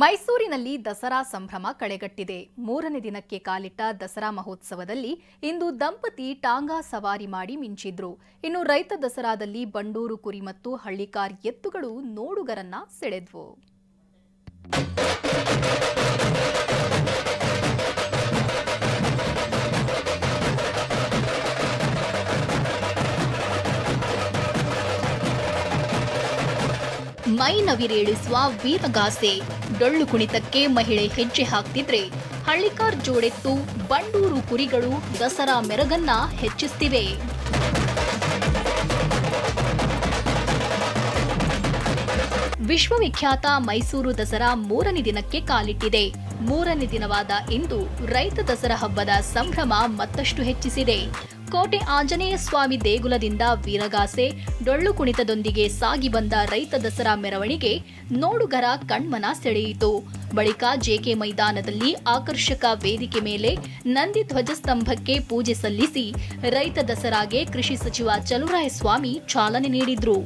ಮೈಸೂರಿನಲ್ಲಿ ದಸರಾ ಸಂಭ್ರಮ ಕಳೆಗಟ್ಟಿದೆ. 3ನೇ ದಿನಕ್ಕೆ ಕಾಲಿಟ್ಟ ದಸರಾ ಮಹೋತ್ಸವದಲ್ಲಿ ಇಂದು ದಂಪತಿ ಟಾಂಗಾ ಸವಾರಿ ಮಾಡಿ ಮಿಂಚಿದ್ರು. ಇನ್ನು ರೈತ ದಸರಾದಲ್ಲಿ ಬಂಡೂರು ಕುರಿ ಮತ್ತು ಹಳ್ಳಿಕಾರ್ ಎತ್ತುಗಳು ನೋಡುಗರನ್ನ ಸೆಳೆದ್ವು. ಮೈ ನವಿರೇಳಿಸುವ ವೀರಗಾಸೆ, ಡೊಳ್ಳು ಕುಣಿತಕ್ಕೆ ಮಹಿಳೆ ಹೆಜ್ಜೆ ಹಾಕ್ತಿದ್ರೆ ಹಳ್ಳಿಕಾರ್ ಜೋಡೆತ್ತು ಬಂಡೂರು ಕುರಿಗಳು ದಸರಾ ಮೆರಗನ್ನ ಹೆಚ್ಚಿಸ್ತಿವೆ. ವಿಶ್ವವಿಖ್ಯಾತ ಮೈಸೂರು ದಸರಾ 3ನೇ ದಿನಕ್ಕೆ ಕಾಲಿಟ್ಟಿದೆ. 3ನೇ ದಿನವಾದ ಇಂದು ರೈತ ದಸರಾ ಹಬ್ಬದ ಸಂಭ್ರಮ ಮತ್ತಷ್ಟು ಹೆಚ್ಚಿಸಿದೆ. ಕೋಟೆ ಆಂಜನೇಯ ಸ್ವಾಮಿ ದೇಗುಲದಿಂದ ವೀರಗಾಸೆ, ಡೊಳ್ಳು ಕುಣಿತದೊಂದಿಗೆ ಸಾಗಿ ಬಂದ ರೈತ ದಸರಾ ಮೆರವಣಿಗೆ ನೋಡುಗರ ಕಣ್ಮನ ಸೆಳೆಯಿತು. ಬಳಿಕ ಜೆಕೆ ಮೈದಾನದಲ್ಲಿ ಆಕರ್ಷಕ ವೇದಿಕೆ ಮೇಲೆ ನಂದಿ ಧ್ವಜಸ್ತಂಭಕ್ಕೆ ಪೂಜೆ ಸಲ್ಲಿಸಿ ರೈತ ದಸರಾಗೆ ಕೃಷಿ ಸಚಿವ ಚಲುವರಾಯಸ್ವಾಮಿ ಚಾಲನೆ ನೀಡಿದ್ರು.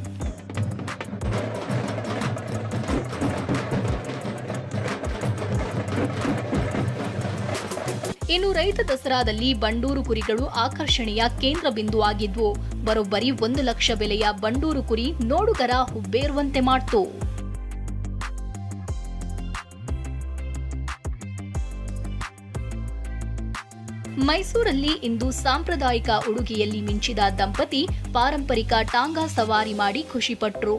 ಇನ್ನು ರೈತ ದಸರಾದಲ್ಲಿ ಬಂಡೂರು ಕುರಿಗಳು ಆಕರ್ಷಣೆಯ ಕೇಂದ್ರ ಬಿಂದುವಾಗಿದ್ವು. ಬರೋಬ್ಬರಿ 1 ಲಕ್ಷ ಬೆಲೆಯ ಬಂಡೂರು ಕುರಿ ನೋಡುಗರ ಹುಬ್ಬೇರುವಂತೆ ಮಾಡಿತು. ಮೈಸೂರಲ್ಲಿ ಇಂದು ಸಾಂಪ್ರದಾಯಿಕ ಉಡುಗೆಯಲ್ಲಿ ಮಿಂಚಿದ ದಂಪತಿ ಪಾರಂಪರಿಕ ಟಾಂಗಾ ಸವಾರಿ ಮಾಡಿ ಖುಷಿಪಟ್ರು.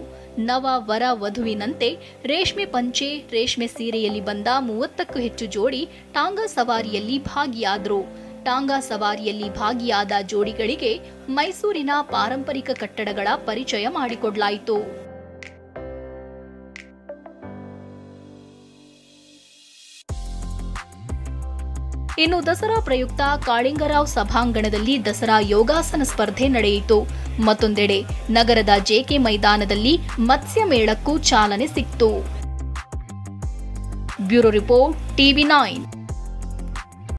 ನವ ವರ ವಧುವಿನಂತೆ ರೇಷ್ಮೆ ಪಂಚೆ, ರೇಷ್ಮೆ ಸೀರೆಯಲ್ಲಿ ಬಂದ 30ಕ್ಕೂ ಹೆಚ್ಚು ಜೋಡಿ ಟಾಂಗಾ ಸವಾರಿಯಲ್ಲಿ ಭಾಗಿಯಾದರು. ಟಾಂಗಾ ಸವಾರಿಯಲ್ಲಿ ಭಾಗಿಯಾದ ಜೋಡಿಗಳಿಗೆ ಮೈಸೂರಿನ ಪಾರಂಪರಿಕ ಕಟ್ಟಡಗಳ ಪರಿಚಯ ಮಾಡಿಕೊಡಲಾಯಿತು. ಇನ್ನು ದಸರಾ ಪ್ರಯುಕ್ತ ಕಾಳಿಂಗರಾವ್ ಸಭಾಂಗಣದಲ್ಲಿ ದಸರಾ ಯೋಗಾಸನ ಸ್ಪರ್ಧೆ ನಡೆಯಿತು. ಮತ್ತೊಂದೆಡೆ ನಗರದ ಜೆಕೆ ಮೈದಾನದಲ್ಲಿ ಮತ್ಸ್ಯ ಮೇಳಕ್ಕೂ ಚಾಲನೆ ಸಿಕ್ತು. Bureau report, TV9.